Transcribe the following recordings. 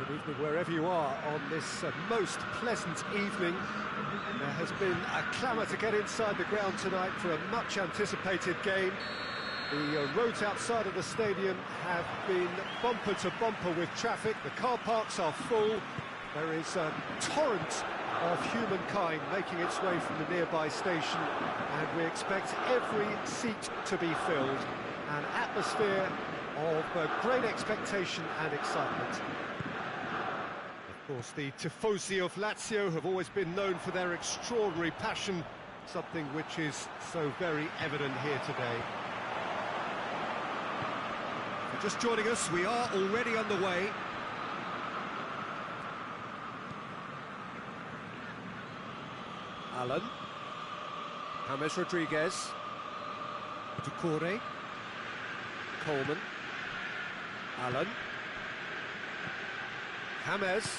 Good evening wherever you are on this most pleasant evening. There has been a clamour to get inside the ground tonight for a much-anticipated game. The roads outside of the stadium have been bumper to bumper with traffic. The car parks are full. There is a torrent of humankind making its way from the nearby station, and we expect every seat to be filled. An atmosphere of great expectation and excitement. Of course, the tifosi of Lazio have always been known for their extraordinary passion, something which is so very evident here today. If you're just joining us, we are already underway. Allen. James Rodriguez. Doucouré. Coleman. Allen. James.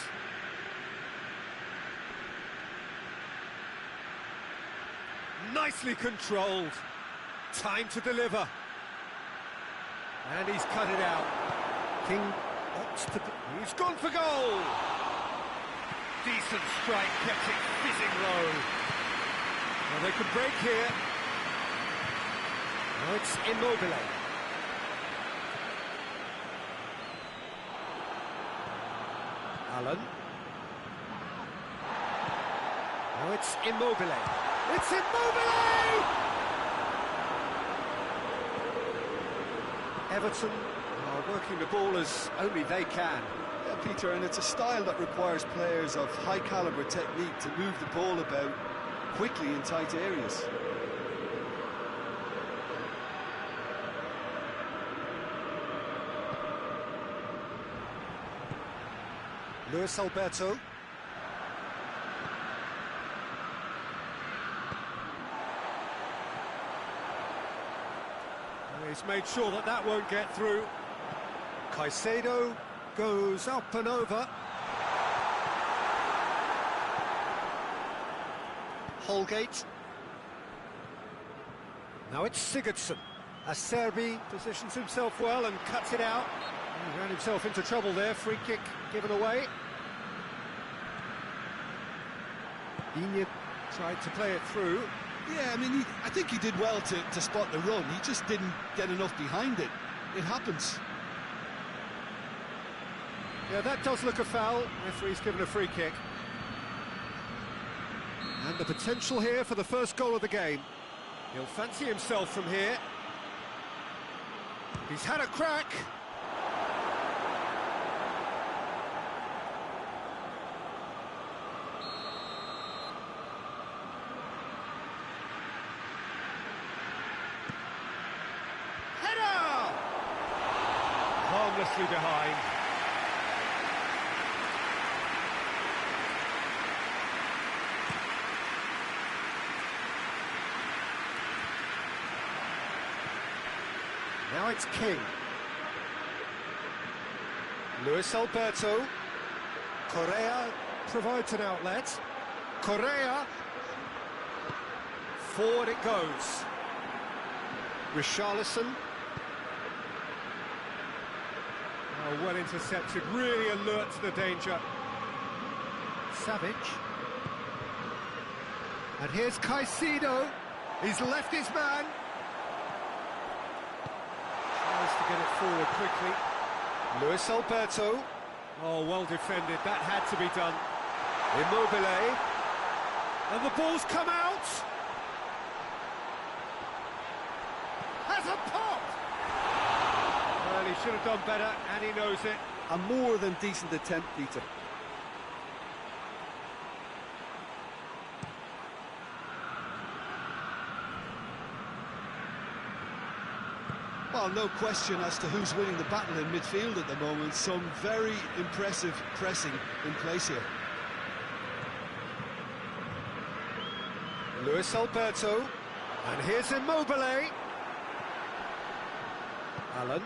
Nicely controlled. Time to deliver. And he's cut it out. King opts to... He's gone for goal! Decent strike, kept it fizzing low. Well, they could break here. Now it's Immobile. Allen. Now it's Immobile. It's Immobile! Everton are working the ball as only they can. Yeah, Peter, and it's a style that requires players of high-caliber technique to move the ball about quickly in tight areas. Luis Alberto. He's made sure that that won't get through. Caicedo goes up and over. Holgate. Now it's Sigurdsson. Acerbi positions himself well and cuts it out. He ran himself into trouble there. Free kick given away. Digne tried to play it through. Yeah, I mean, I think he did well to spot the run. He just didn't get enough behind it. It happens. Yeah, that does look a foul. Referee's given a free kick. And the potential here for the first goal of the game. He'll fancy himself from here. He's had a crack. Harmlessly behind. Now it's King. Luis Alberto. Correa provides an outlet. Correa. Forward it goes. Richarlison. Oh, well intercepted, really alert to the danger. Savage. And here's Caicedo. He's left his man. Tries to get it forward quickly. Luis Alberto. Oh, well defended, that had to be done. Immobile. And the ball's come out. Has a pop. Well, he should have done better, and he knows it. A more than decent attempt, Peter. Well, no question as to who's winning the battle in midfield at the moment. Some very impressive pressing in place here. Luis Alberto. And here's Immobile. Allen.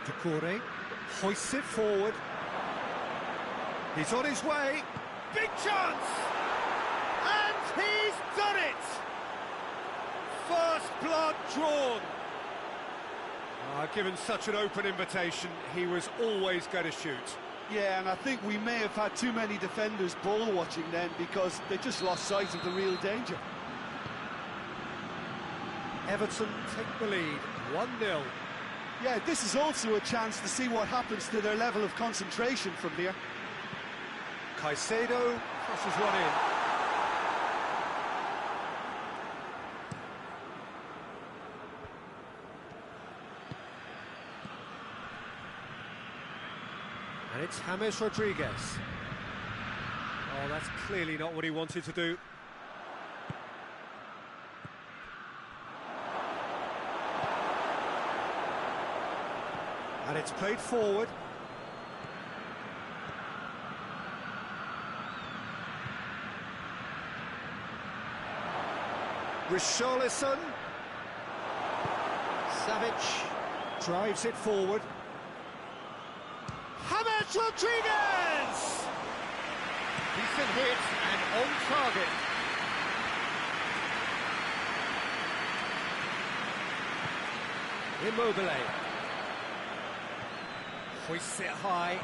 Doucouré hoists it forward. He's on his way. Big chance! And he's done it! First blood drawn. Given such an open invitation, he was always going to shoot. Yeah, and I think we may have had too many defenders ball watching then because they just lost sight of the real danger. Everton take the lead, 1-0. Yeah, this is also a chance to see what happens to their level of concentration from here. Caicedo crosses one in. And it's James Rodriguez. Oh, that's clearly not what he wanted to do. And it's played forward. Richarlison. Savic drives it forward. James Rodriguez! Decent hit and on target. Immobile. Hoists it high.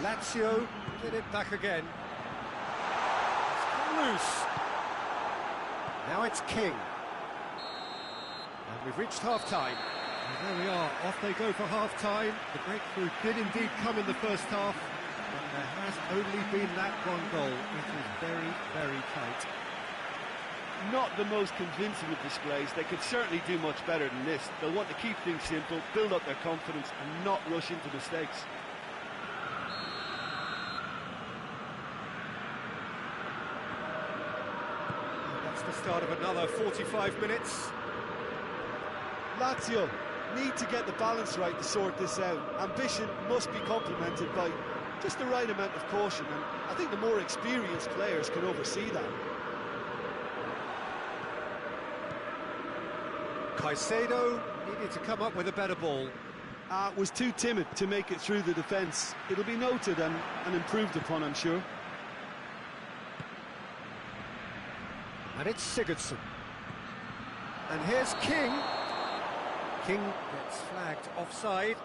Lazio get it back again. It's come loose. Now it's King. And we've reached half-time. And there we are, off they go for half-time. The breakthrough did indeed come in the first half, but there has only been that one goal. It was very, very tight. Not the most convincing of displays. They could certainly do much better than this. They'll want to keep things simple, build up their confidence and not rush into mistakes. That's the start of another 45 minutes. Lazio need to get the balance right to sort this out. Ambition must be complemented by just the right amount of caution, and I think the more experienced players can oversee that. Caicedo needed to come up with a better ball. Was too timid to make it through the defence. It'll be noted and improved upon, I'm sure. And it's Sigurdsson. And here's King. King gets flagged offside.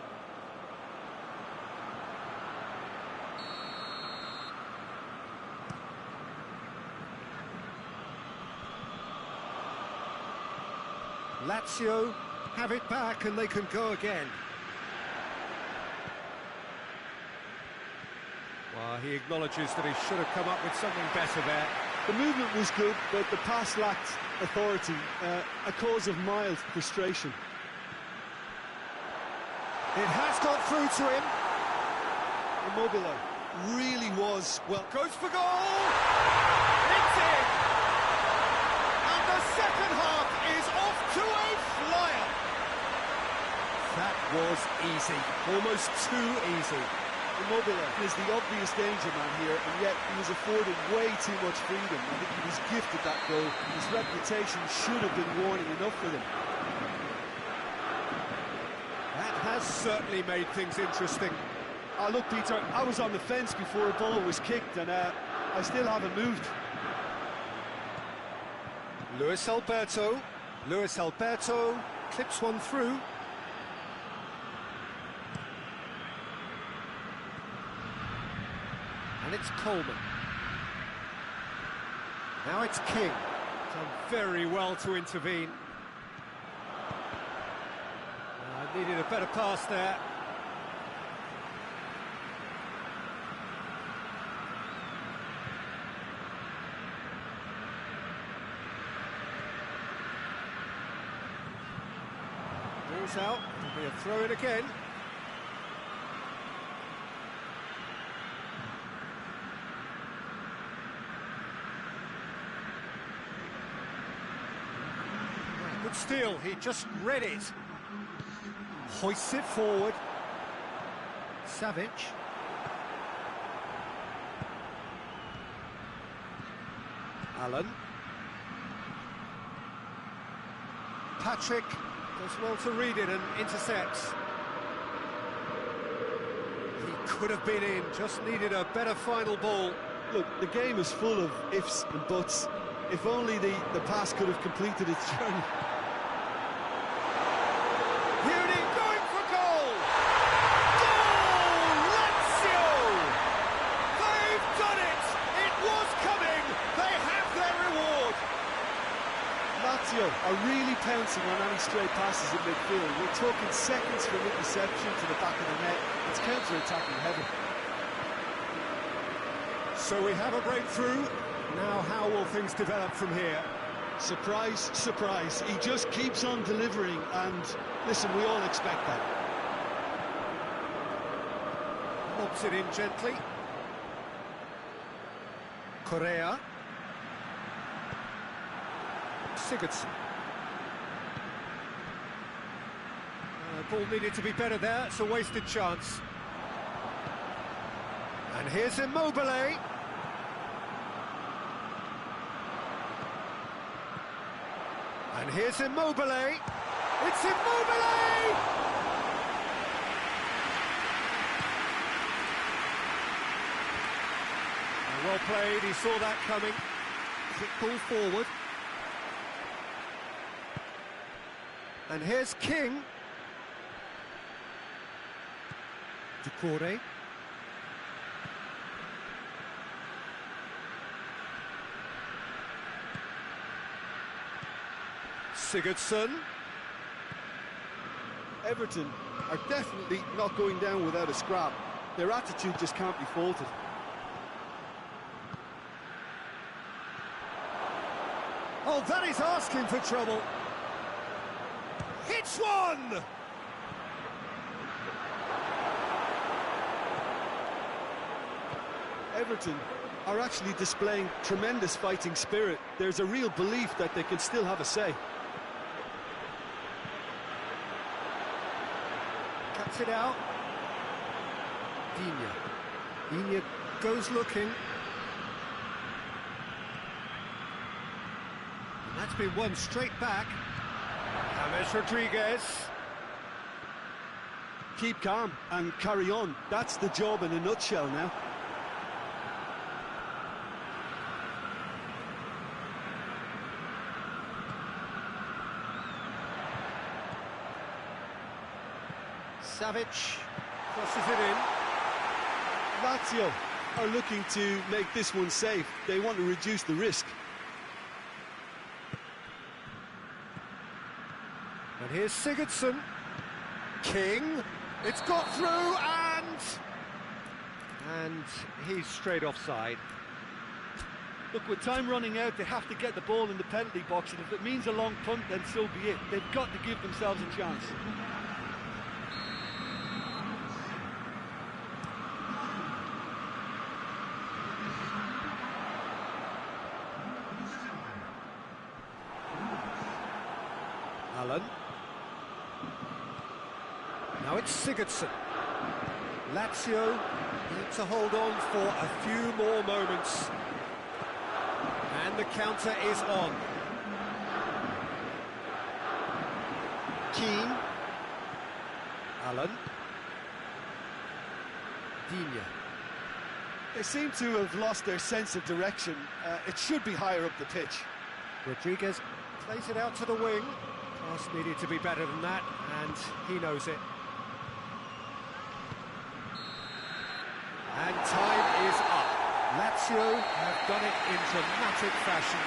Lazio have it back and they can go again. Well, he acknowledges that he should have come up with something better there. The movement was good, but the pass lacked authority, a cause of mild frustration. It has got through to him. Immobile really was, well... Goes for goal! It's in! And the second half is off to a flyer! That was easy, almost too easy. Immobile is the obvious danger man here, and yet he was afforded way too much freedom. I think he was gifted that goal. His reputation should have been warning enough for them. That has certainly made things interesting. Look, Peter, I was on the fence before a ball was kicked, and I still haven't moved. Luis Alberto clips one through. And it's Coleman. Now it's King. Done very well to intervene. Needed a better pass there. Ball's out. It'll be a throw-in again. Good steal. He just read it. Hoists it forward. Savic. Allen. Patrick does well to read it and intercepts. He could have been in, just needed a better final ball. Look, the game is full of ifs and buts. If only the pass could have completed its journey. passes in midfield. We're talking seconds from interception to the back of the net. It's counter-attacking heaven. So we have a breakthrough. Now how will things develop from here? Surprise, surprise. He just keeps on delivering, and listen, we all expect that. Lobs it in gently. Correa. Sigurdsson. Ball needed to be better there. It's a wasted chance. And here's Immobile. And here's Immobile. It's Immobile! Well played, he saw that coming. Quick ball forward. And here's King. Decore. Sigurdsson. Everton are definitely not going down without a scrap. Their attitude just can't be faulted. Oh, that is asking for trouble. Hits one! Everton are actually displaying tremendous fighting spirit. There's a real belief that they can still have a say. Cuts it out. Digne goes looking. And that's been won straight back. James Rodriguez. Keep calm and carry on. That's the job in a nutshell now. Savic crosses it in. Lazio are looking to make this one safe. They want to reduce the risk. And here's Sigurdsson. King. It's got through and he's straight offside. Look, with time running out, they have to get the ball in the penalty box, and if it means a long punt, then so be it. They've got to give themselves a chance. Allen. Now it's Sigurdsson. Lazio need to hold on for a few more moments. And the counter is on. Keane. Allen. Digne. They seem to have lost their sense of direction. It should be higher up the pitch. Rodriguez plays it out to the wing. Pass needed to be better than that, and he knows it. And time is up. Lazio have done it in dramatic fashion.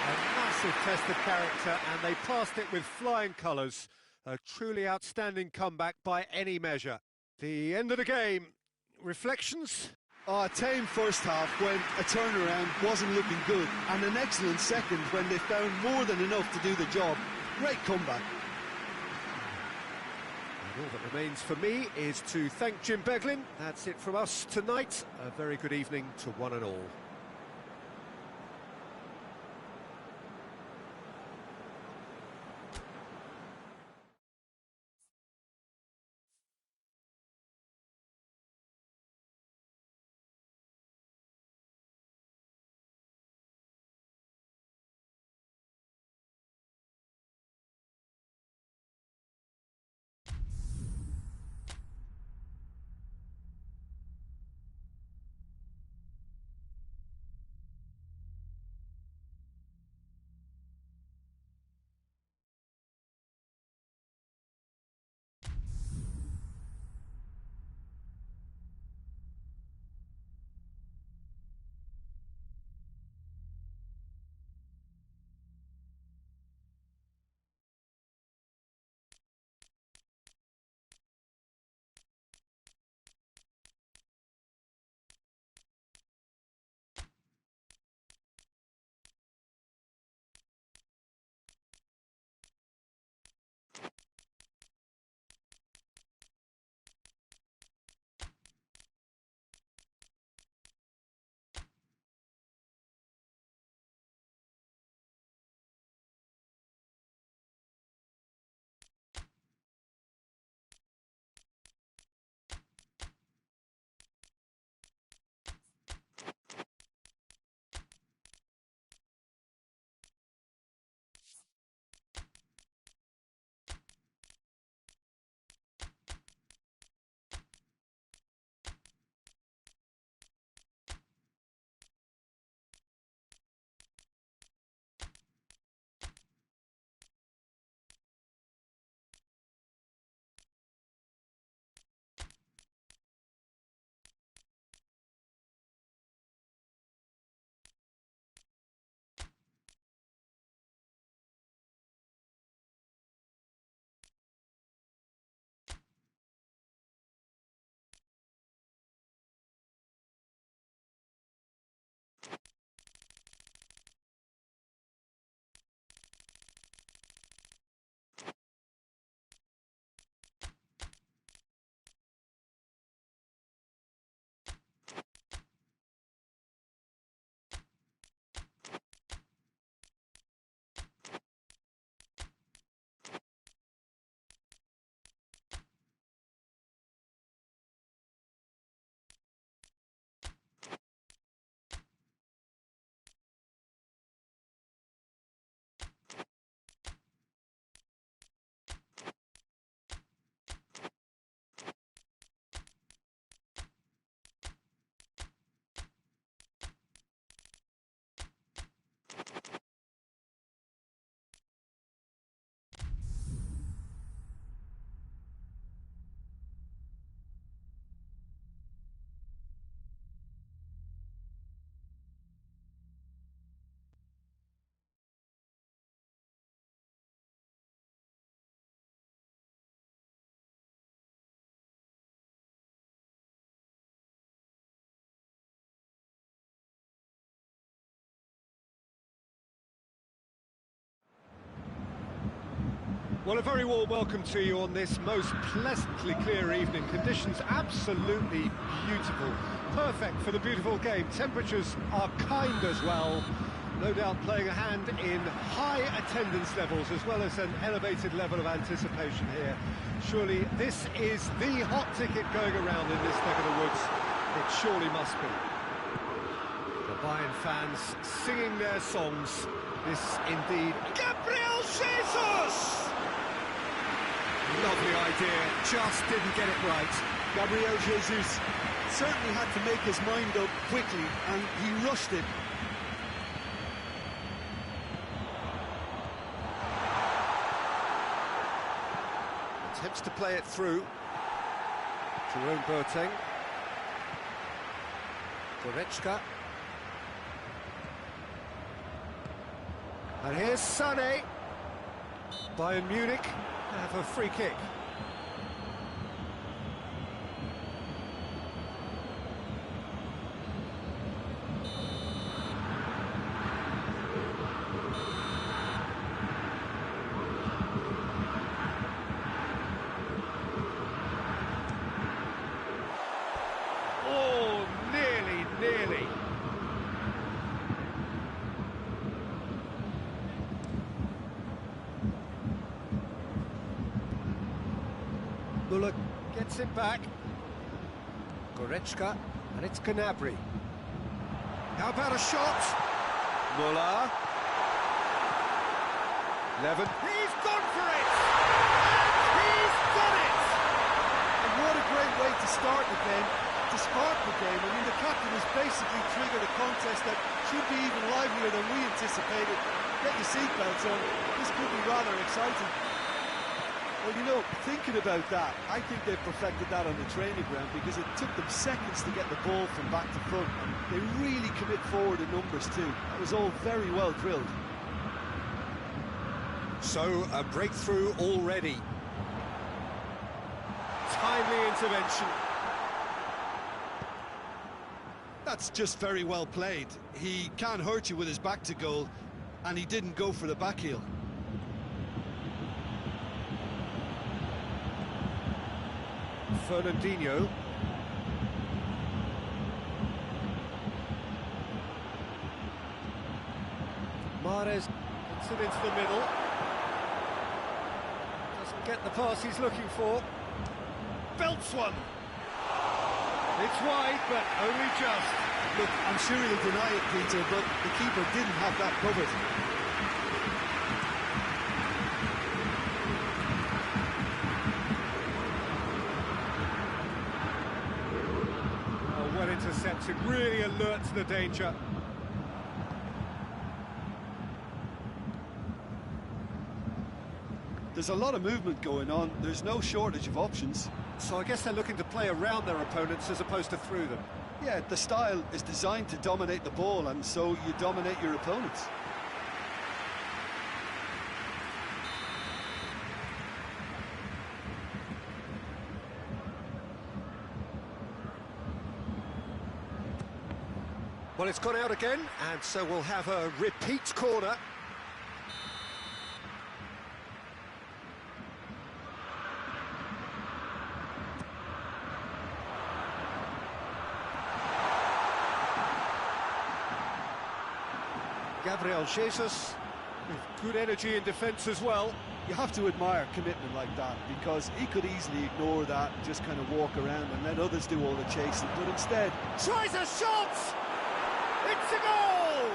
A massive test of character, and they passed it with flying colours. A truly outstanding comeback by any measure. The end of the game. Reflections? A tame first half when a turnaround wasn't looking good, and an excellent second when they found more than enough to do the job. Great comeback. And all that remains for me is to thank Jim Beglin. That's it from us tonight. A very good evening to one and all. Well, a very warm welcome to you on this most pleasantly clear evening. Conditions absolutely beautiful. Perfect for the beautiful game. Temperatures are kind as well. No doubt playing a hand in high attendance levels as well as an elevated level of anticipation here. Surely this is the hot ticket going around in this neck of the woods. It surely must be. The Bayern fans singing their songs. This indeed... Gabriel Jesus! Lovely idea, just didn't get it right. Gabriel Jesus certainly had to make his mind up quickly, and he rushed it. Attempts to play it through. Jerome Boateng. Goretzka. And here's Sané. Bayern Munich have a free kick. Oh, nearly. Muller gets it back. Goretzka, and it's Gnabry. How about a shot? Muller. Levin. He's gone for it! And he's done it! And what a great way to start the game, to spark the game. I mean, the captain has basically triggered a contest that should be even livelier than we anticipated. Get your seatbelts on. This could be rather exciting. Well, you know, thinking about that, I think they've perfected that on the training ground because it took them seconds to get the ball from back to front, and they really commit forward in numbers too. That was all very well drilled. So, a breakthrough already. Timely intervention. That's just very well played. He can't hurt you with his back to goal, and he didn't go for the back heel. Fernandinho. Mahrez gets it into the middle. Doesn't get the pass he's looking for. Belts one. It's wide, but only just. Look, I'm sure he'll deny it, Peter, but the keeper didn't have that covered. Well intercepted, really alert to the danger. There's a lot of movement going on. There's no shortage of options. So I guess they're looking to play around their opponents as opposed to through them. Yeah, the style is designed to dominate the ball, and so you dominate your opponents. Well, it's gone out again, and so we'll have a repeat corner. Gabriel Jesus with good energy in defence as well. You have to admire commitment like that, because he could easily ignore that and just kind of walk around and let others do all the chasing, but instead tries a shot! It's a goal!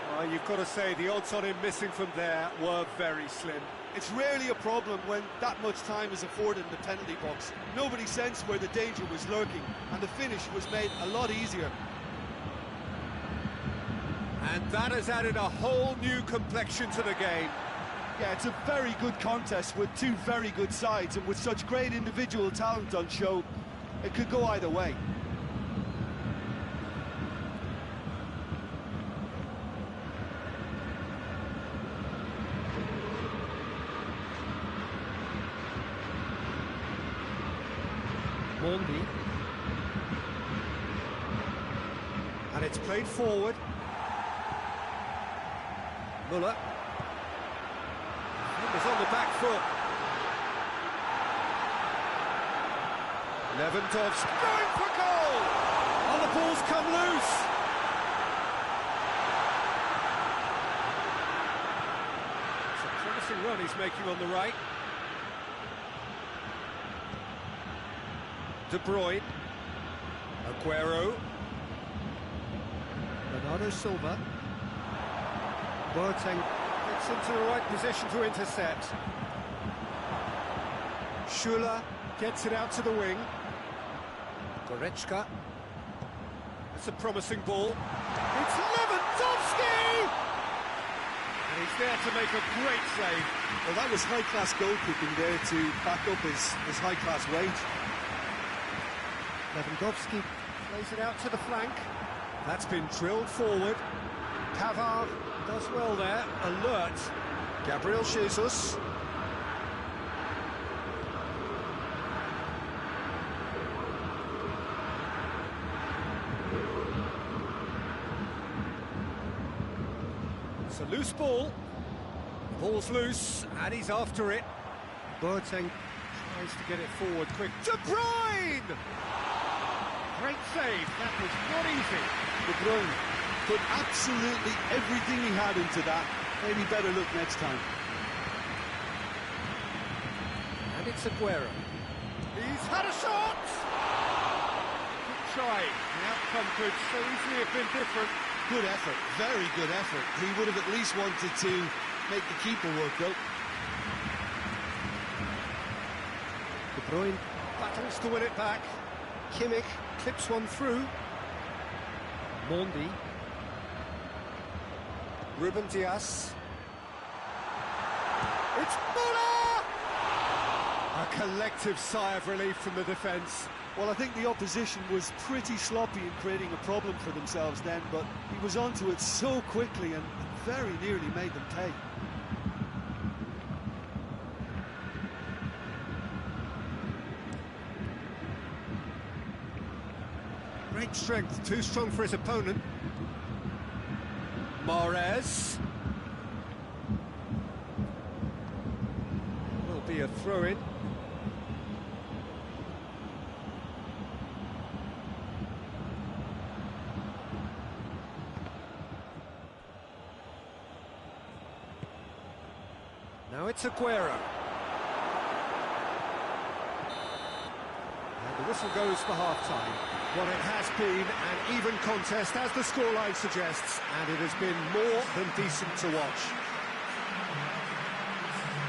Well, you've got to say the odds on him missing from there were very slim. It's rarely a problem when that much time is afforded in the penalty box. Nobody sensed where the danger was lurking, and the finish was made a lot easier. And that has added a whole new complexion to the game. Yeah, it's a very good contest with two very good sides, and with such great individual talent on show, it could go either way. Mondi. And it's played forward. Muller. Is on the back foot. Lewandowski going for goal! Oh, the ball's come loose! It's a promising run he's making on the right. De Bruyne. Aguero. Bernardo Silva. Boateng gets into the right position to intercept. Schuler gets it out to the wing. Goretzka. That's a promising ball. It's Lewandowski! And he's there to make a great save. Well, that was high-class goalkeeping there to back up his high-class wage. Lewandowski plays it out to the flank. That's been drilled forward. Pavard does well there, alert. Gabriel Jesus. It's a loose ball. Ball's loose, and he's after it. Boateng tries to get it forward quick. De Bruyne! Great save, that was not easy. De Bruyne put absolutely everything he had into that. Maybe better look next time. And it's Aguero. He's had a shot! Good try. The outcome could so easily have been different. Good effort, very good effort. He would have at least wanted to make the keeper work, though. De Bruyne battles to win it back. Kimmich clips one through. Mondi. Ruben Dias. It's Muller! A collective sigh of relief from the defence. Well, I think the opposition was pretty sloppy in creating a problem for themselves then, but he was onto it so quickly and very nearly made them pay. Great strength, too strong for his opponent. Mahrez. Will be a throw-in. Now it's Aguero. And the whistle goes for half-time. Well, it has been an even contest, as the scoreline suggests, and it has been more than decent to watch.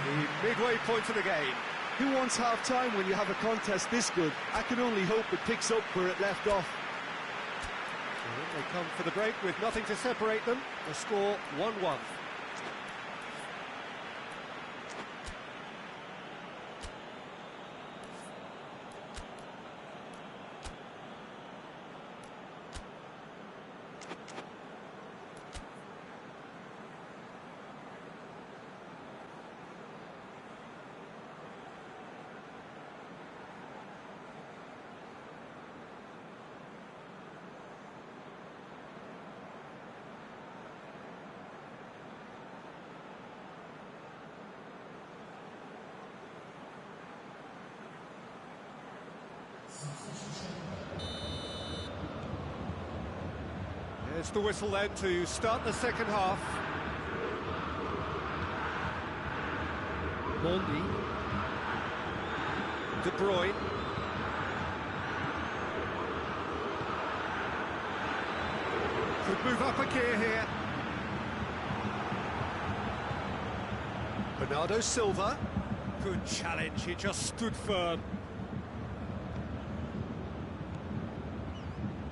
The midway point of the game. Who wants half-time when you have a contest this good? I can only hope it picks up where it left off. They come for the break with nothing to separate them. The score 1-1. There's the whistle then to start the second half. Mondi. De Bruyne. Could move up a gear here. Bernardo Silva. Good challenge, he just stood firm.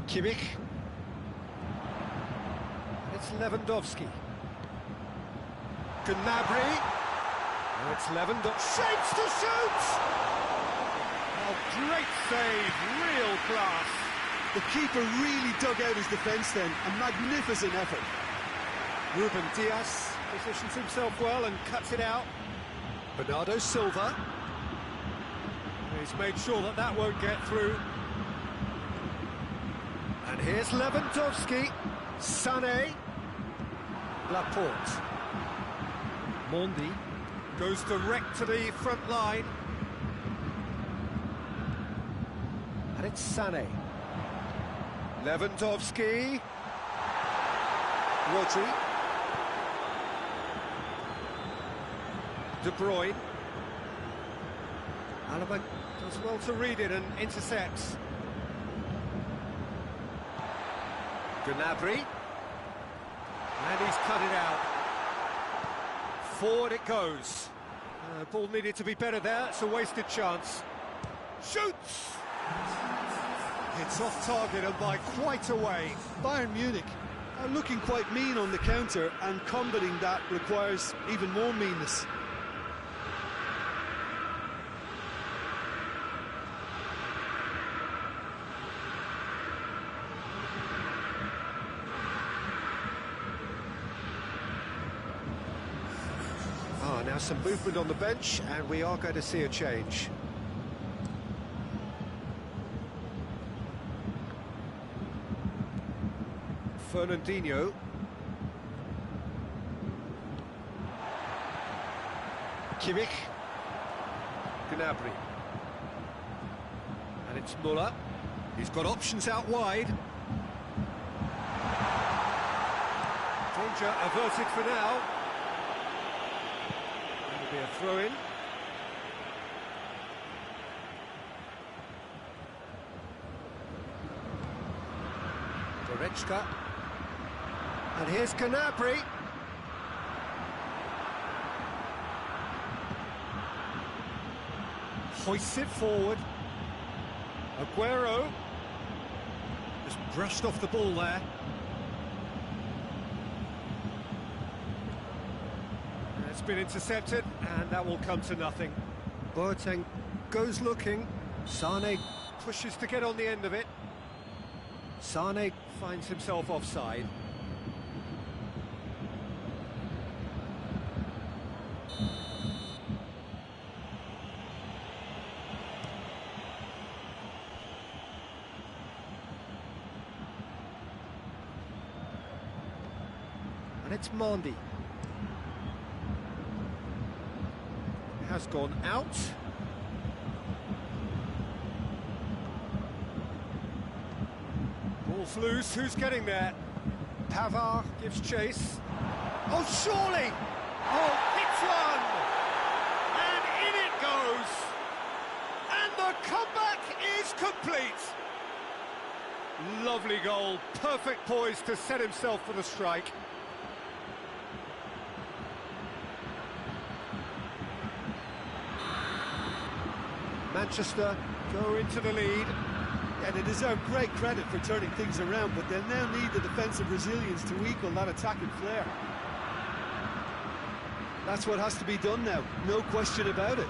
Kimmich. It's Lewandowski. Gnabry. Now it's Lewandowski. Shapes to shoot! Oh, great save, real class. The keeper really dug out his defence then. A magnificent effort. Ruben Dias positions himself well and cuts it out. Bernardo Silva. He's made sure that that won't get through. And here's Lewandowski. Sané. Laporte. Mondi. Goes direct to the front line. And it's Sané. Lewandowski. Rodri. De Bruyne. Alaba does well to read it and intercepts. Gnabry. And he's cut it out. Forward it goes. Ball needed to be better there. It's a wasted chance. Shoots! It's off target and by quite a way. Bayern Munich are looking quite mean on the counter, and combating that requires even more meanness. Now some movement on the bench, and we are going to see a change. Fernandinho. Kimmich. Gnabry. And it's Muller. He's got options out wide. Danger averted for now. Be a throw-in. Goretzka. And here's Gnabry. Hoists it forward. Aguero. Just brushed off the ball there. It's been intercepted, and that will come to nothing. Boateng goes looking. Sané pushes to get on the end of it. Sané finds himself offside. And it's Mondi. Has gone out. Ball's loose, who's getting there? Pavard gives chase. Oh, surely! Oh, hits one! And in it goes! And the comeback is complete! Lovely goal, perfect poise to set himself for the strike. Manchester go into the lead. Yeah, they deserve great credit for turning things around, but they'll now need the defensive resilience to equal that attacking flair. That's what has to be done now, no question about it.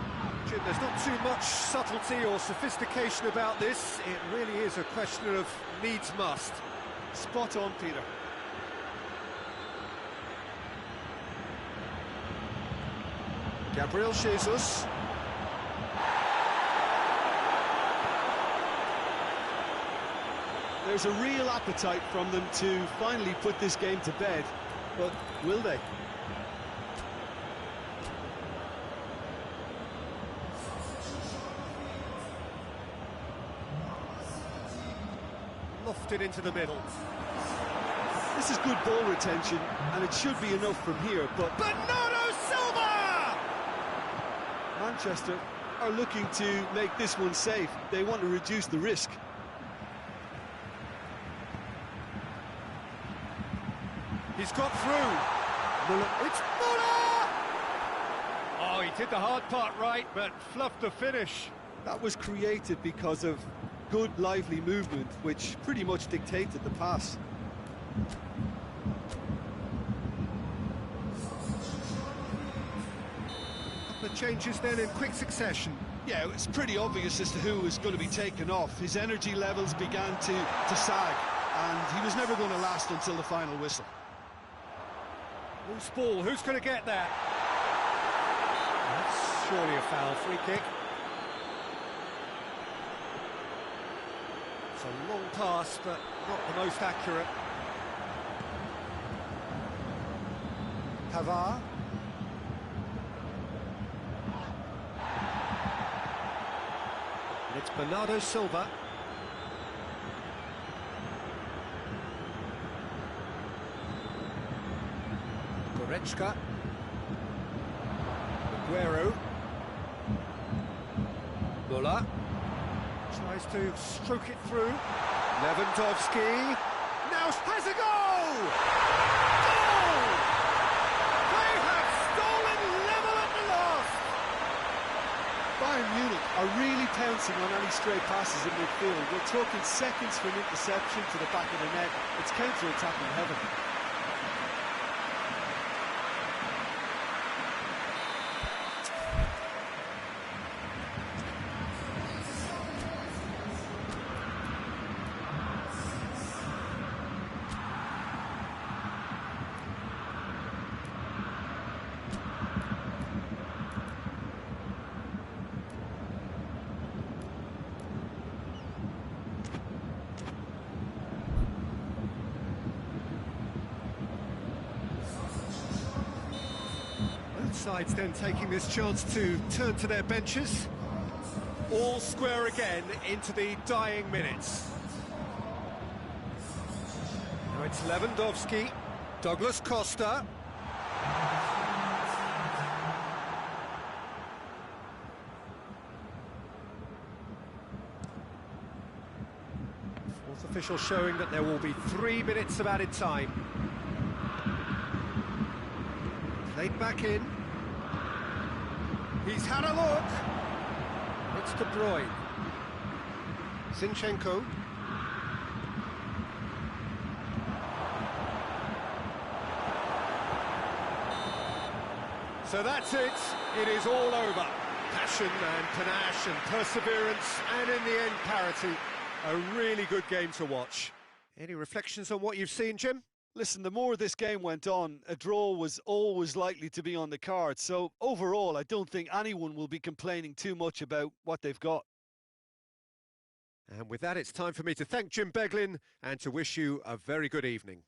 Jim, there's not too much subtlety or sophistication about this. It really is a question of needs must. Spot on, Peter. Gabriel Jesus. There's a real appetite from them to finally put this game to bed, but will they? Lofted into the middle. This is good ball retention, and it should be enough from here, but... Bernardo Silva! Manchester are looking to make this one safe. They want to reduce the risk. He's got through. Muller. It's Muller! Oh, he did the hard part right, but fluffed the finish. That was created because of good, lively movement, which pretty much dictated the pass. The changes then in quick succession. Yeah, it was pretty obvious as to who was going to be taken off. His energy levels began to sag, and he was never going to last until the final whistle. Loose ball, who's going to get that? That's surely a foul, free kick. It's a long pass, but not the most accurate. It's Bernardo Silva. Goretzka. Aguero. Muller. Tries to stroke it through. Lewandowski. Now has a goal! Goal! They have stolen level at the last! Bayern Munich are really pouncing on any stray passes in midfield. We're talking seconds from interception to the back of the net. It's counter-attacking heaven. Sides then taking this chance to turn to their benches. All square again into the dying minutes. Now it's Lewandowski, Douglas Costa. Fourth official showing that there will be 3 minutes of added time. Played back in. He's had a look. It's De Bruyne. Zinchenko. So that's it. It is all over. Passion and panache and perseverance, and in the end, parity. A really good game to watch. Any reflections on what you've seen, Jim? Listen, the more this game went on, a draw was always likely to be on the card. So overall, I don't think anyone will be complaining too much about what they've got. And with that, it's time for me to thank Jim Beglin and to wish you a very good evening.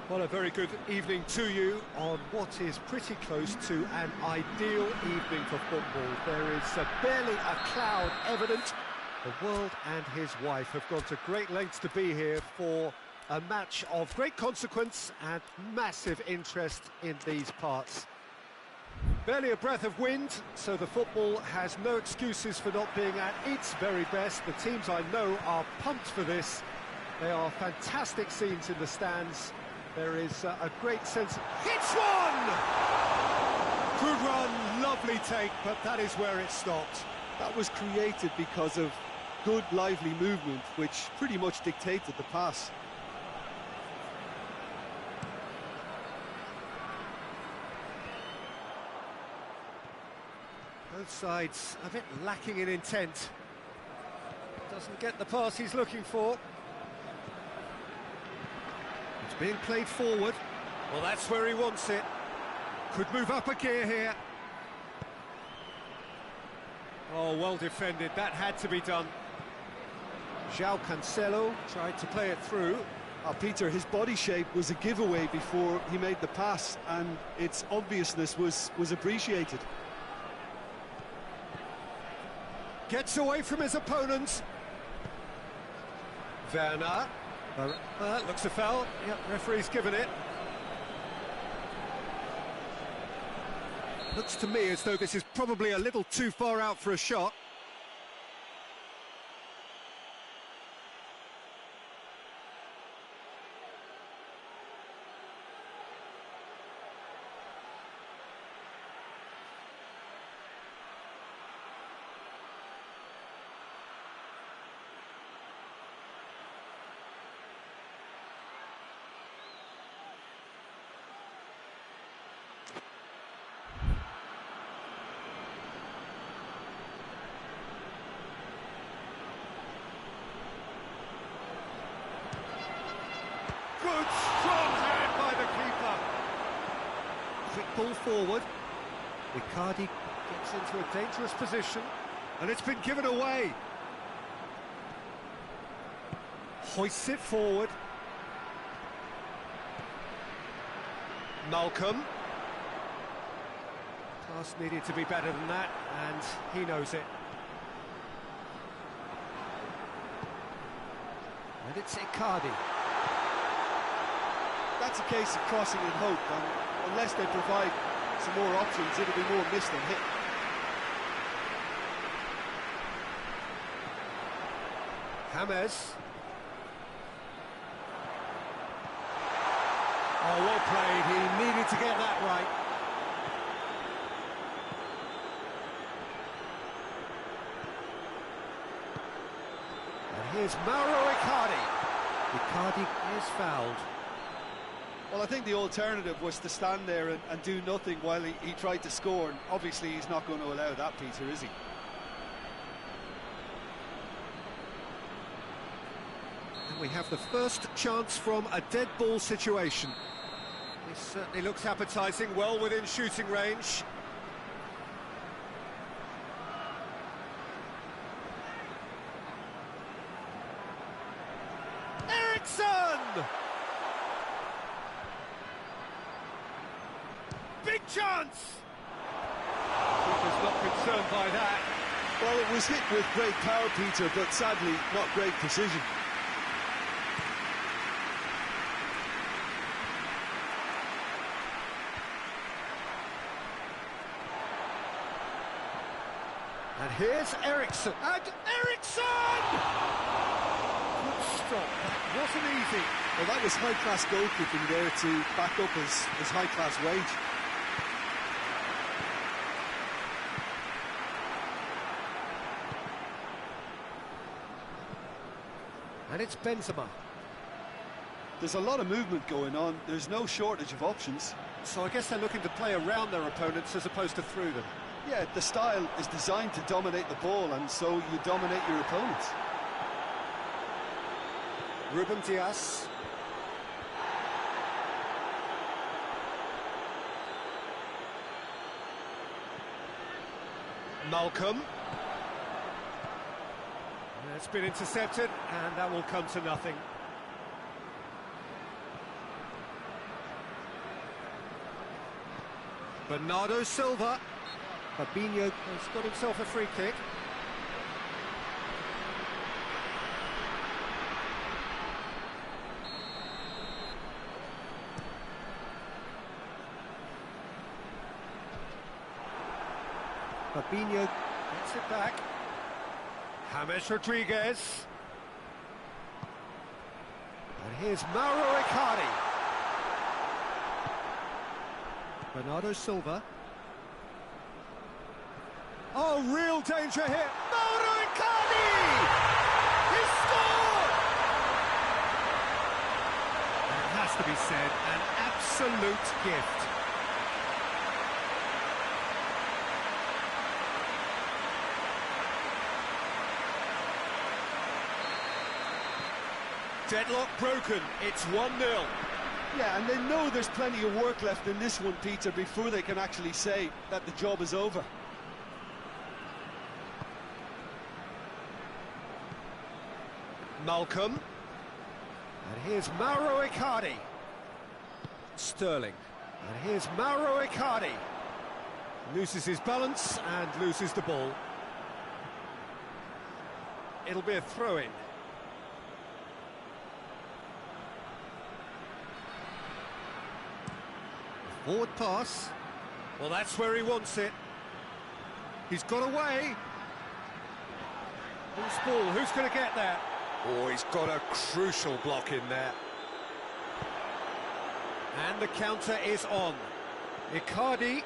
Well, a very good evening to you on what is pretty close to an ideal evening for football. There is barely a cloud evident. The world and his wife have gone to great lengths to be here for a match of great consequence and massive interest in these parts. Barely a breath of wind, so the football has no excuses for not being at its very best. The teams I know are pumped for this. They are fantastic scenes in the stands. There is a great sense of... Hits one! Good run, lovely take, but that is where it stopped. That was created because of good, lively movement, which pretty much dictated the pass. Both sides a bit lacking in intent. Doesn't get the pass he's looking for. It's being played forward. Well, that's where he wants it. Could move up a gear here. Oh, well defended. That had to be done. João Cancelo tried to play it through. Peter, his body shape was a giveaway before he made the pass, and its obviousness was appreciated. Gets away from his opponent. Werner. Looks a foul. Yep, referee's given it. Looks to me as though this is probably a little too far out for a shot. Good, strong hand by the keeper. Quick ball forward. Icardi gets into a dangerous position, and it's been given away. Hoists it forward. Malcolm. Pass needed to be better than that, and he knows it. And it's Icardi. That's a case of crossing in hope, and unless they provide some more options, it'll be more missed than hit. James. Oh, well played. He needed to get that right. And here's Mauro Icardi. Icardi is fouled. Well, I think the alternative was to stand there and do nothing while he tried to score, and obviously he's not going to allow that, Peter, is he? And we have the first chance from a dead ball situation. This certainly looks appetising, well within shooting range. Eriksson! Big chance! Keeper's not concerned by that. Well, it was hit with great power, Peter, but sadly not great precision. And here's Eriksson. And Eriksson! Good stop. That wasn't easy. Well, that was high-class goalkeeping there to back up his high-class wage. And it's Benzema. There's a lot of movement going on. There's no shortage of options. So I guess they're looking to play around their opponents as opposed to through them. Yeah, the style is designed to dominate the ball, and so you dominate your opponents. Ruben Dias. Malcolm. It's been intercepted, and that will come to nothing. Bernardo Silva. Fabinho has got himself a free kick. Fabinho gets it back. James Rodriguez. And here's Mauro Icardi. Bernardo Silva. Oh, real danger here. Mauro Icardi! He scored! And it has to be said, an absolute gift. Deadlock broken, it's 1-0. Yeah, and they know there's plenty of work left in this one, Peter, before they can actually say that the job is over. Malcolm. And here's Mauro Icardi. Sterling. And here's Mauro Icardi. Loses his balance and loses the ball. It'll be a throw-in. Forward pass. Well, that's where he wants it. He's got away. Loose ball, who's going to get that? Oh, he's got a crucial block in there. And the counter is on. Icardi.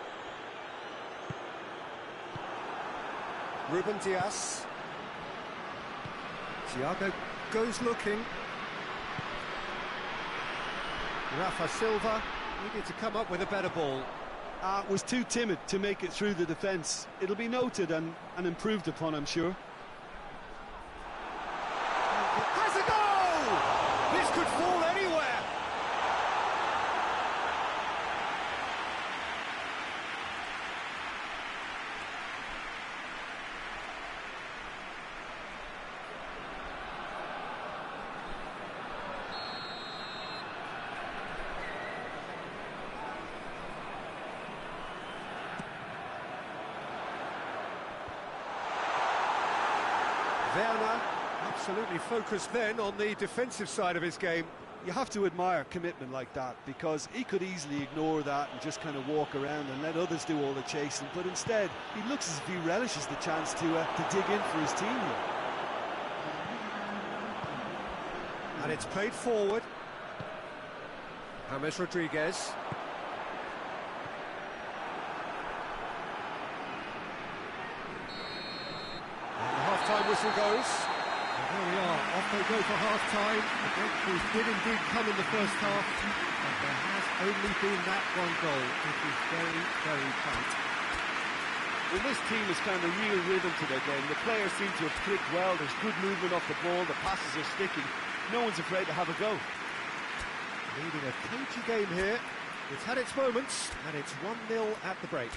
Ruben Dias. Thiago goes looking. Rafa Silva needed to come up with a better ball. Was too timid to make it through the defence. It'll be noted and improved upon, I'm sure. Has a goal! This could fall anywhere. Werner absolutely focused then on the defensive side of his game. You have to admire commitment like that, because he could easily ignore that and just kind of walk around and let others do all the chasing, but instead he looks as if he relishes the chance to dig in for his team here. And it's played forward. James Rodriguez. And the half-time whistle goes. And there we are, off they go for half-time. The breakthroughs did indeed come in the first half, but there has only been that one goal. It is very, very tight. Well, this team has found a real rhythm to their game. The players seem to have clicked well. There's good movement off the ball. The passes are sticking. No one's afraid to have a go. Leading a cagey game here. It's had its moments, and it's 1-0 at the break.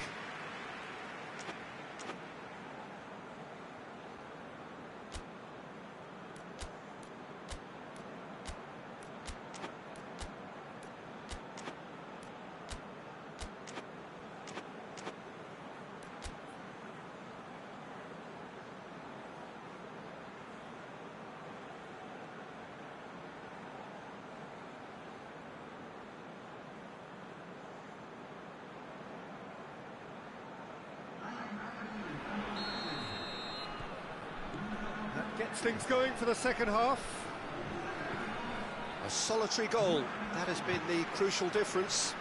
Gets things going for the second half. A solitary goal, that has been the crucial difference.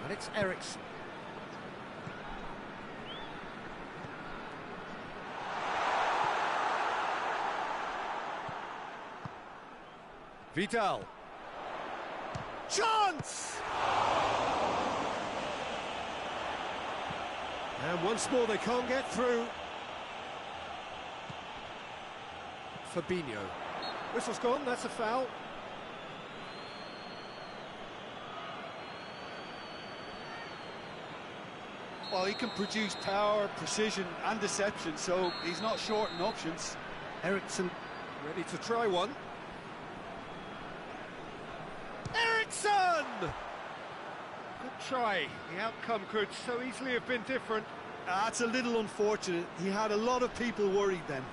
And it's Eriksson. Vidal. Chance! And once more they can't get through. Fabinho. Whistle's gone, that's a foul. Well, he can produce power, precision and deception, so he's not short in options. Eriksson ready to try one. Eriksson! Good try. The outcome could so easily have been different. That's a little unfortunate. He had a lot of people worried then.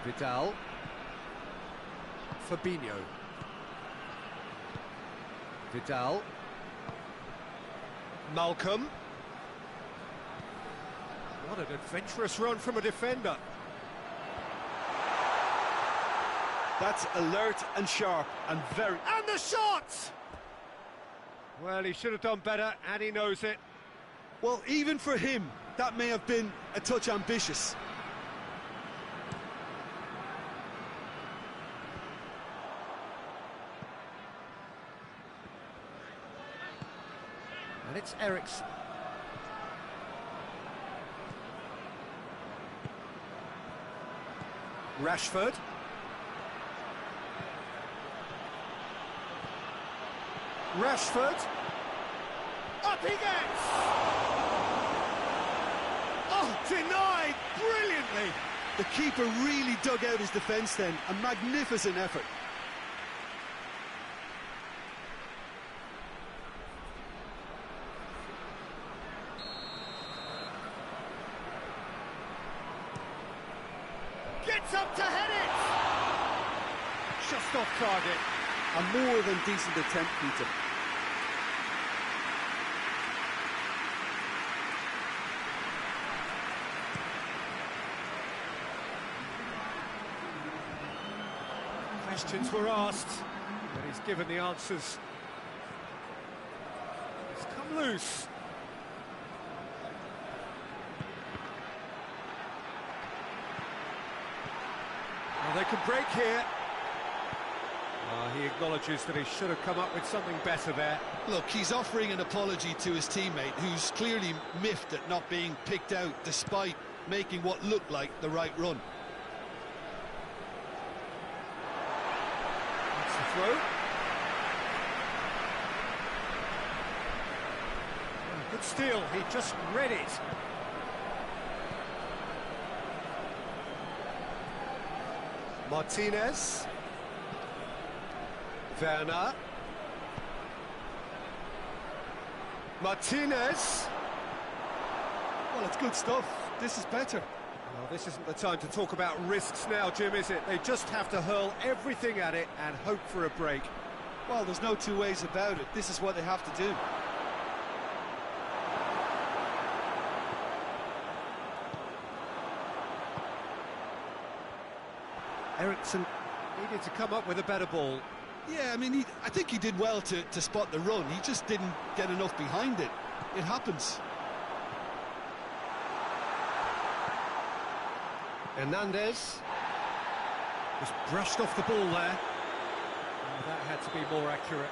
Vidal. Fabinho. Vidal. Malcolm. What an adventurous run from a defender. That's alert and sharp and very... And the shot! Well, he should have done better, and he knows it. Well, even for him, that may have been a touch ambitious. And it's Eriksson. Rashford. Rashford. Up he gets! Oh, denied brilliantly! The keeper really dug out his defence then. A magnificent effort. Gets up to head it! Just off target. A more than decent attempt, Peter. Questions were asked, but he's given the answers. He's come loose. Well, they could break here. He acknowledges that he should have come up with something better there. Look, he's offering an apology to his teammate, who's clearly miffed at not being picked out despite making what looked like the right run. That's the throw. Oh, good steal, he just read it. Martinez. Werner. Martinez. Well, it's good stuff. This is better. Well, this isn't the time to talk about risks now, Jim, is it? They just have to hurl everything at it and hope for a break. Well, there's no two ways about it. This is what they have to do. Eriksson needed to come up with a better ball. Yeah, I mean, I think he did well to spot the run. He just didn't get enough behind it. It happens. Hernandez. Just brushed off the ball there. Oh, that had to be more accurate.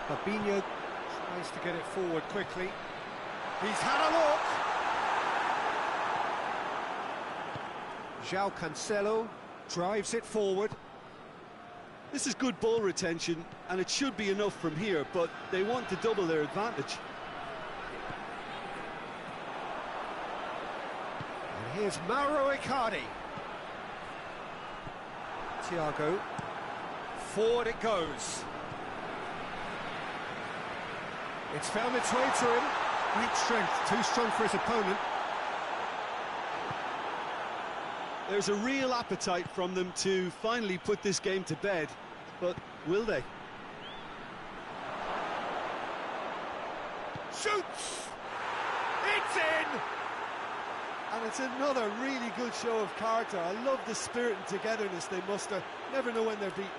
Fabinho tries to get it forward quickly. He's had a look. João Cancelo drives it forward. This is good ball retention, and it should be enough from here, but they want to double their advantage. And here's Mauro Icardi. Thiago. Forward it goes. It's found its way to him. Great strength, too strong for his opponent. There's a real appetite from them to finally put this game to bed, but will they? Shoots! It's in! And it's another really good show of character. I love the spirit and togetherness they muster. Never know when they're beaten.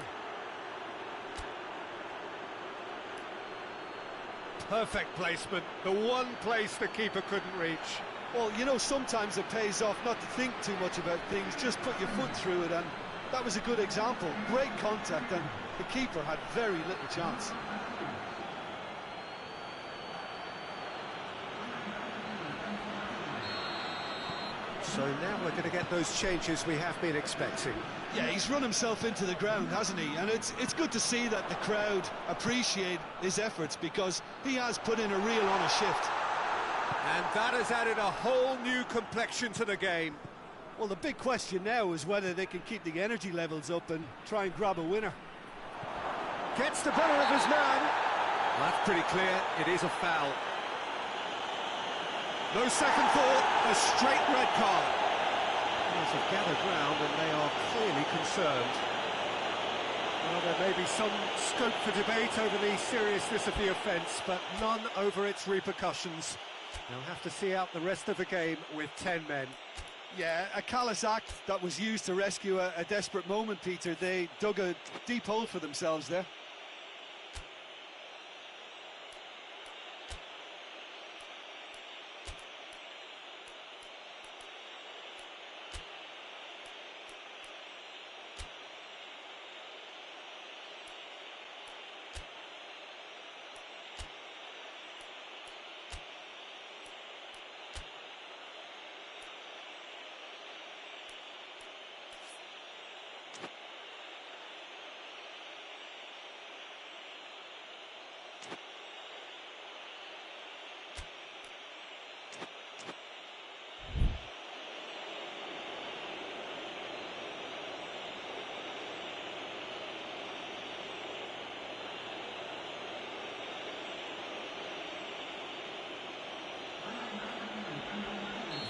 Perfect placement, the one place the keeper couldn't reach. Well, you know, sometimes it pays off not to think too much about things, just put your foot through it, and that was a good example. Great contact, and the keeper had very little chance. So now we're going to get those changes we have been expecting. Yeah, he's run himself into the ground, hasn't he? And it's good to see that the crowd appreciate his efforts, because he has put in a real honest shift. And that has added a whole new complexion to the game. Well, the big question now is whether they can keep the energy levels up and try and grab a winner. Gets the better of his man. Well, that's pretty clear, it is a foul. No second thought, a straight red card. Players have gathered round and they are clearly concerned. Well, there may be some scope for debate over the seriousness of the offence, but none over its repercussions. They'll have to see out the rest of the game with 10 men. Yeah, a callous act that was used to rescue a desperate moment, Peter. They dug a deep hole for themselves there.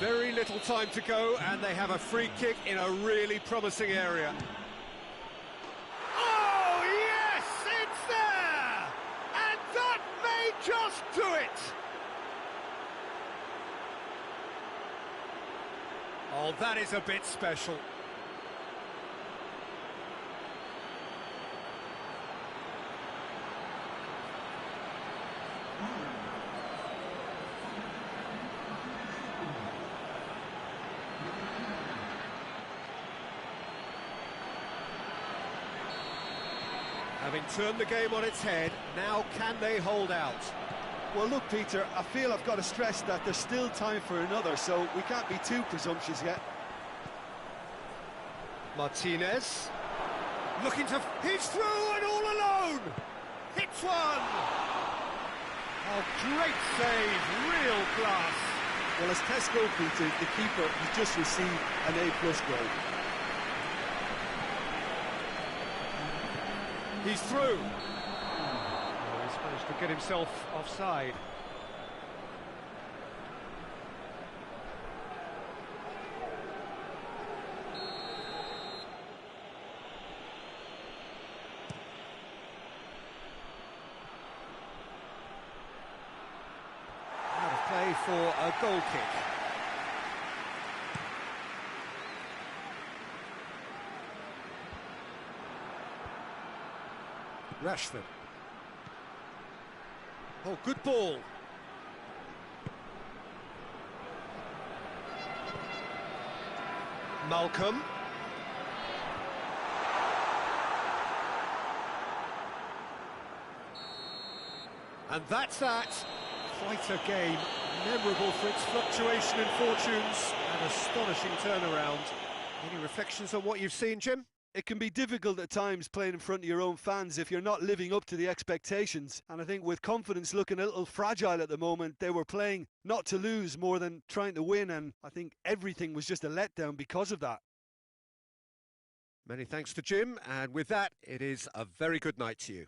Very little time to go, and they have a free kick in a really promising area. Oh, yes! It's there! And that may just do it! Oh, that is a bit special. Having turned the game on its head, now can they hold out? Well, look, Peter, I feel I've got to stress that there's still time for another, so we can't be too presumptuous yet. Martinez, looking to... He's through and all alone! Hits one! Oh, great save, real class. Well, as Tesco, Peter, the keeper, has just received an A+ grade. He's through. Oh, he's managed to get himself offside. Out of play for a goal kick. Rashford. Oh, good ball. Malcolm. And that's that. Quite a game. Memorable for its fluctuation in fortunes and astonishing turnaround. Any reflections on what you've seen, Jim? It can be difficult at times playing in front of your own fans if you're not living up to the expectations. And I think with confidence looking a little fragile at the moment, they were playing not to lose more than trying to win. And I think everything was just a letdown because of that. Many thanks to Jim. And with that, it is a very good night to you.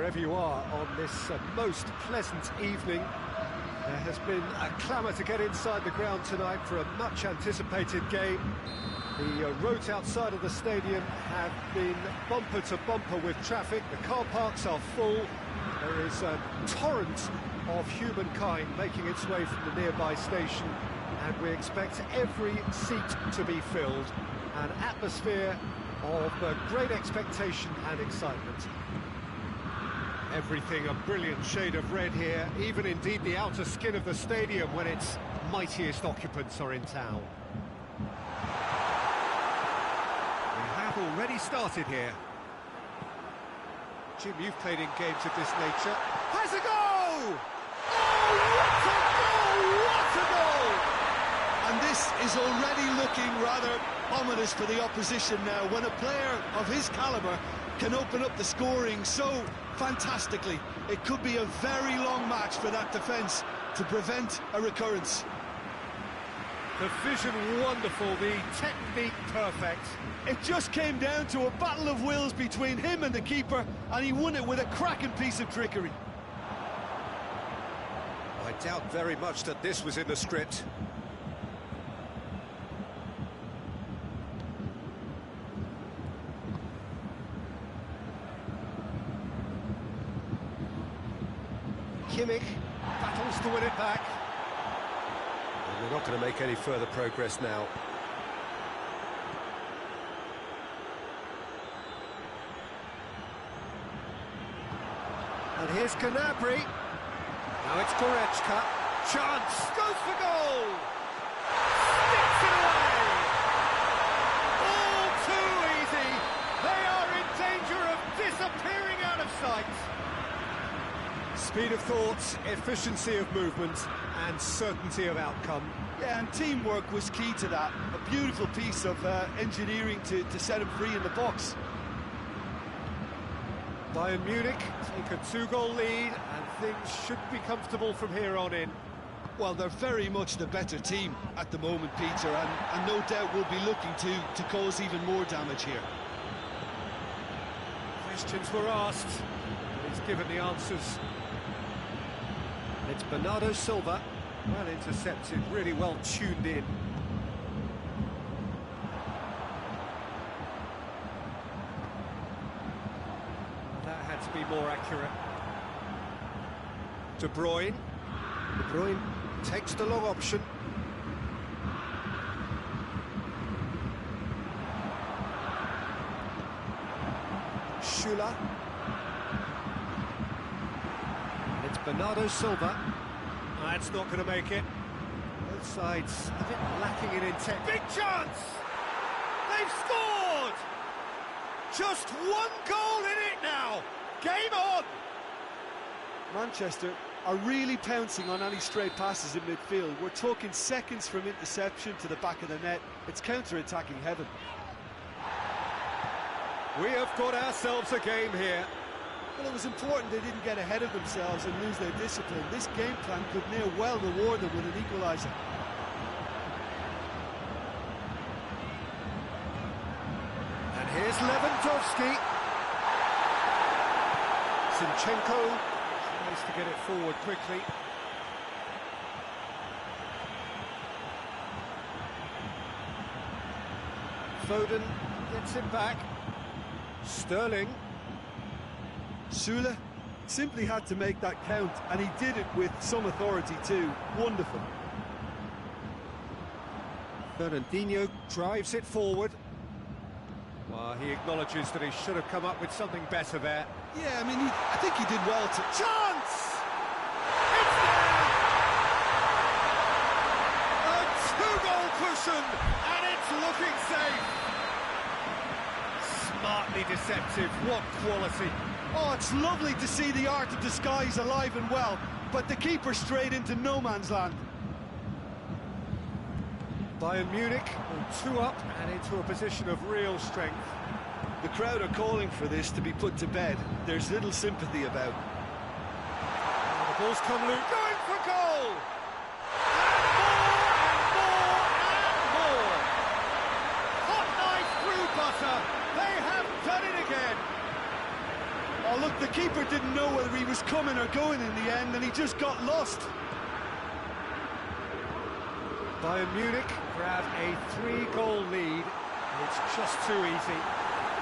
wherever you are on this most pleasant evening. There has been a clamour to get inside the ground tonight for a much-anticipated game. The roads outside of the stadium have been bumper to bumper with traffic. The car parks are full. There is a torrent of humankind making its way from the nearby station, and we expect every seat to be filled. An atmosphere of great expectation and excitement. Everything a brilliant shade of red here, even indeed the outer skin of the stadium when its mightiest occupants are in town. We have already started here. Jim, you've played in games of this nature. Has a goal! Oh, what a goal! What a goal! And this is already looking rather ominous for the opposition now, when a player of his calibre can open up the scoring so fantastically. It could be a very long match for that defence to prevent a recurrence. The vision wonderful, the technique perfect. It just came down to a battle of wills between him and the keeper, and he won it with a cracking piece of trickery. I doubt very much that this was in the script. Kimmich battles to win it back. And we're not going to make any further progress now. And here's Gnabry. Now it's Goretzka. Chance. Goes for goal. Sticks it away. All too easy. They are in danger of disappearing out of sight. Speed of thought, efficiency of movement, and certainty of outcome. Yeah, and teamwork was key to that. A beautiful piece of engineering to set him free in the box. Bayern Munich take a 2-goal lead, and things should be comfortable from here on in. Well, they're very much the better team at the moment, Peter, and no doubt will be looking to cause even more damage here. Questions were asked, and he's given the answers. It's Bernardo Silva, well intercepted, really well tuned in. That had to be more accurate. De Bruyne. De Bruyne takes the long option. Schüller. It's Bernardo Silva. That's not going to make it. Both sides a bit lacking in intent. Big chance! They've scored! Just one goal in it now! Game on! Manchester are really pouncing on any stray passes in midfield. We're talking seconds from interception to the back of the net. It's counter-attacking heaven. We have got ourselves a game here. Well, it was important they didn't get ahead of themselves and lose their discipline. This game plan could near well reward them with an equaliser. And here's Lewandowski. Zinchenko tries to get it forward quickly. Foden gets it back. Sterling. Süle simply had to make that count, and he did it with some authority too. Wonderful. Fernandinho drives it forward. Well, he acknowledges that he should have come up with something better there. Yeah, I mean, I think he did well to... Chance! It's there! A 2-goal cushion, and it's looking safe. Smartly deceptive, what quality. Oh, it's lovely to see the art of disguise alive and well, but the keeper straight into no man's land. Bayern Munich are 2 up and into a position of real strength. The crowd are calling for this to be put to bed. There's little sympathy about. The ball's come loose. Going for goal! And more! Hot knife through butter. They have done it again. Oh, look, the keeper didn't know whether he was coming or going in the end, and he just got lost. Bayern Munich grab a 3-goal lead. It's just too easy.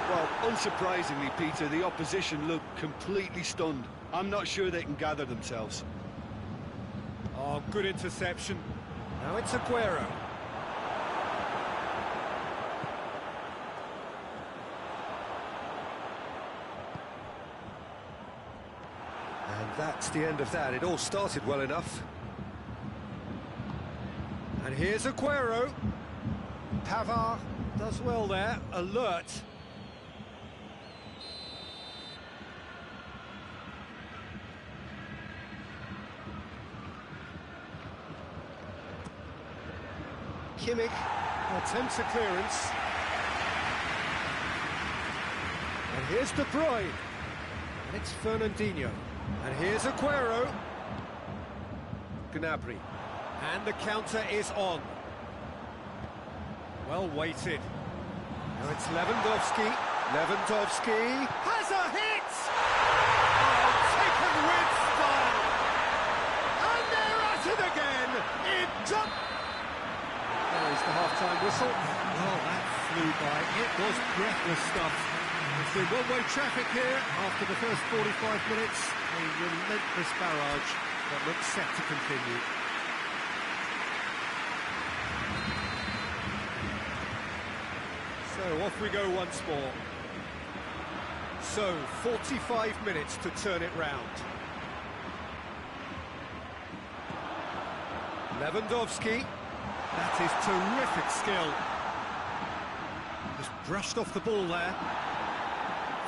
Well, unsurprisingly, Peter, the opposition looked completely stunned. I'm not sure they can gather themselves. Oh, good interception. Now it's Aguero. And that's the end of that. It all started well enough. And here's Aguero. Pavard does well there, alert. Kimmich attempts a clearance. And here's De Bruyne. And it's Fernandinho. And here's Aguero. Gnabry. And the counter is on. Well weighted. Now it's Lewandowski. Lewandowski has a hit! Oh, taken with style! And they're at it again! In top... There is the half-time whistle. Well, that flew by. It was breathless stuff. It's been one-way traffic here after the first 45 minutes. A relentless barrage that looks set to continue. So off we go once more. So 45 minutes to turn it round. Lewandowski. That is terrific skill. Just brushed off the ball there.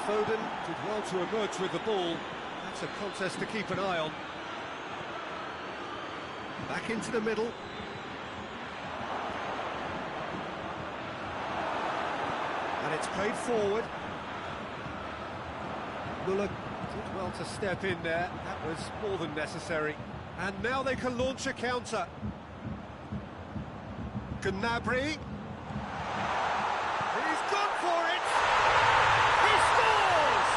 Foden did well to emerge with the ball. That's a contest to keep an eye on. Back into the middle. And it's played forward. Muller did well to step in there. That was more than necessary. And now they can launch a counter. Gnabry. He's gone for it! He scores!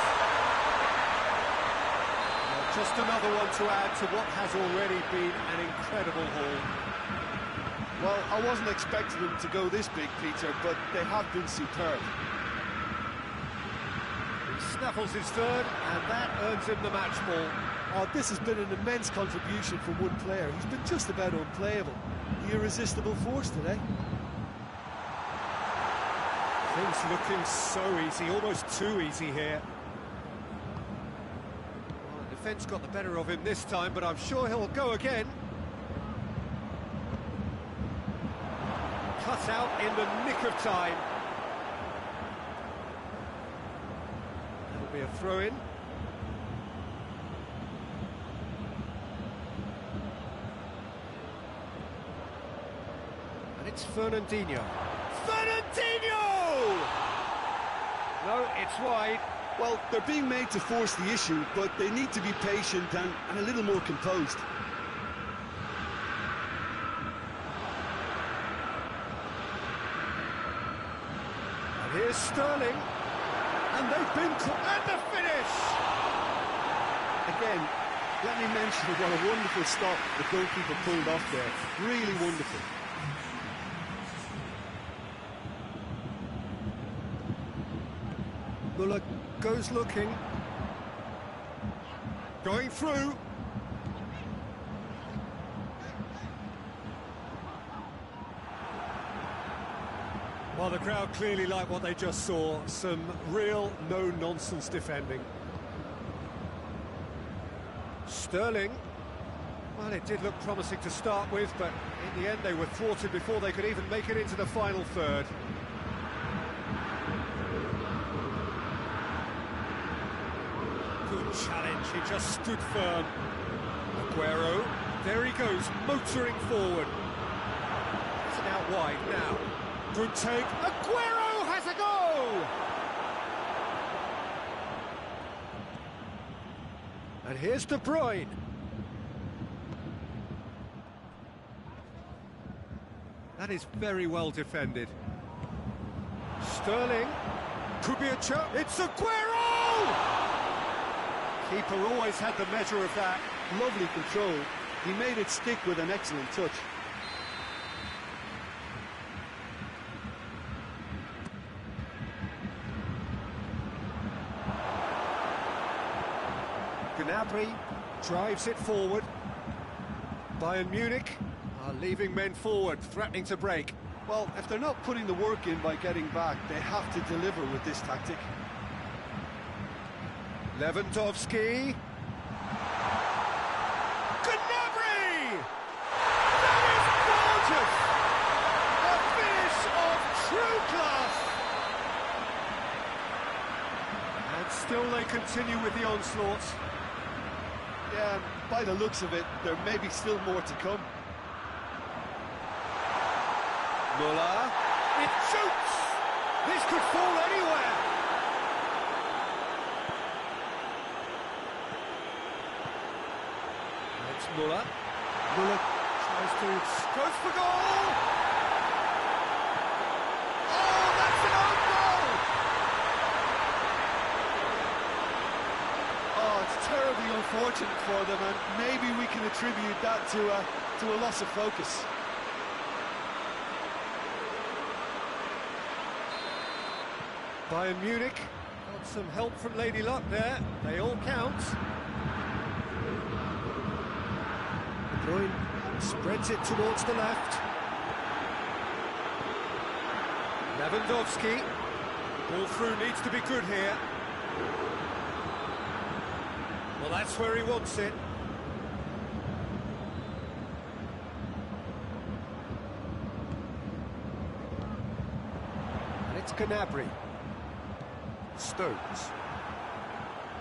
Well, just another one to add to what has already been an incredible haul. Well, I wasn't expecting them to go this big, Peter, but they have been superb. He snaffles his third, and that earns him the match ball. Oh, this has been an immense contribution from one player. He's been just about unplayable. The irresistible force today. Things looking so easy, almost too easy here. Well, the defence got the better of him this time, but I'm sure he'll go again. Cut out in the nick of time. That'll be a throw-in. And it's Fernandinho. Fernandinho! No, it's wide. Well, they're being made to force the issue, but they need to be patient and a little more composed. And here's Sterling. And they've been caught. And the finish! Again, let me mention what a wonderful stop the goalkeeper pulled off there. Really wonderful. Muller goes looking. Going through. Well, the crowd clearly like what they just saw. Some real no-nonsense defending. Sterling. Well, it did look promising to start with, but in the end they were thwarted before they could even make it into the final third. Good challenge, he just stood firm. Aguero, there he goes, motoring forward. It's an out wide now. Good take, Aguero has a go! And here's De Bruyne. That is very well defended. Sterling, could be a chance, it's Aguero! Keeper always had the measure of that. Lovely control. He made it stick with an excellent touch. Gnabry drives it forward. Bayern Munich are leaving men forward, threatening to break. Well, if they're not putting the work in by getting back, they have to deliver with this tactic. Lewandowski. Gnabry! That is gorgeous! A finish of true class! And still they continue with the onslaught. Yeah, by the looks of it, there may be still more to come. Muller. It shoots! This could fall anywhere! It's Muller. Muller tries to... goes for goal! Oh, that's an own goal! Oh, it's terribly unfortunate for them, and maybe we can attribute that to a loss of focus. Bayern Munich got some help from Lady Luck there. They all count. De Bruyne spreads it towards the left. Lewandowski. Ball through needs to be good here. Well, that's where he wants it. And it's Gnabry. Stones.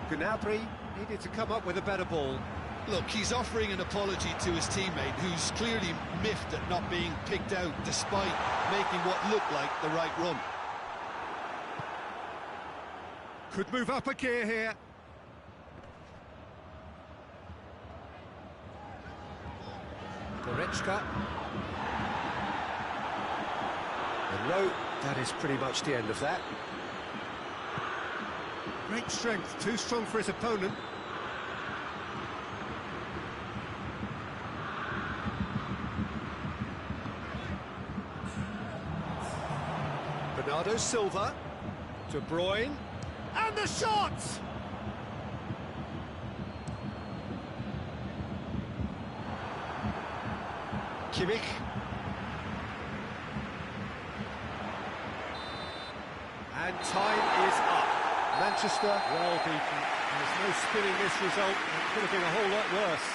Gnabry needed to come up with a better ball. Look, he's offering an apology to his teammate, who's clearly miffed at not being picked out despite making what looked like the right run. Could move up a gear here. Goretzka. And no, that is pretty much the end of that. Great strength, too strong for his opponent. Bernardo Silva. De Bruyne. And the shot! Kimmich. And time is up. Manchester, well beaten. There's no spinning this result. It could have been a whole lot worse.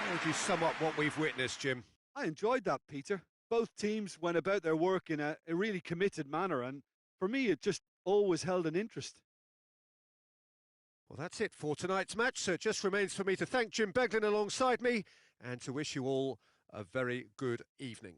How would you sum up what we've witnessed, Jim? I enjoyed that, Peter. Both teams went about their work in a really committed manner, and for me it just always held an interest. Well, that's it for tonight's match, so it just remains for me to thank Jim Beglin alongside me and to wish you all a very good evening.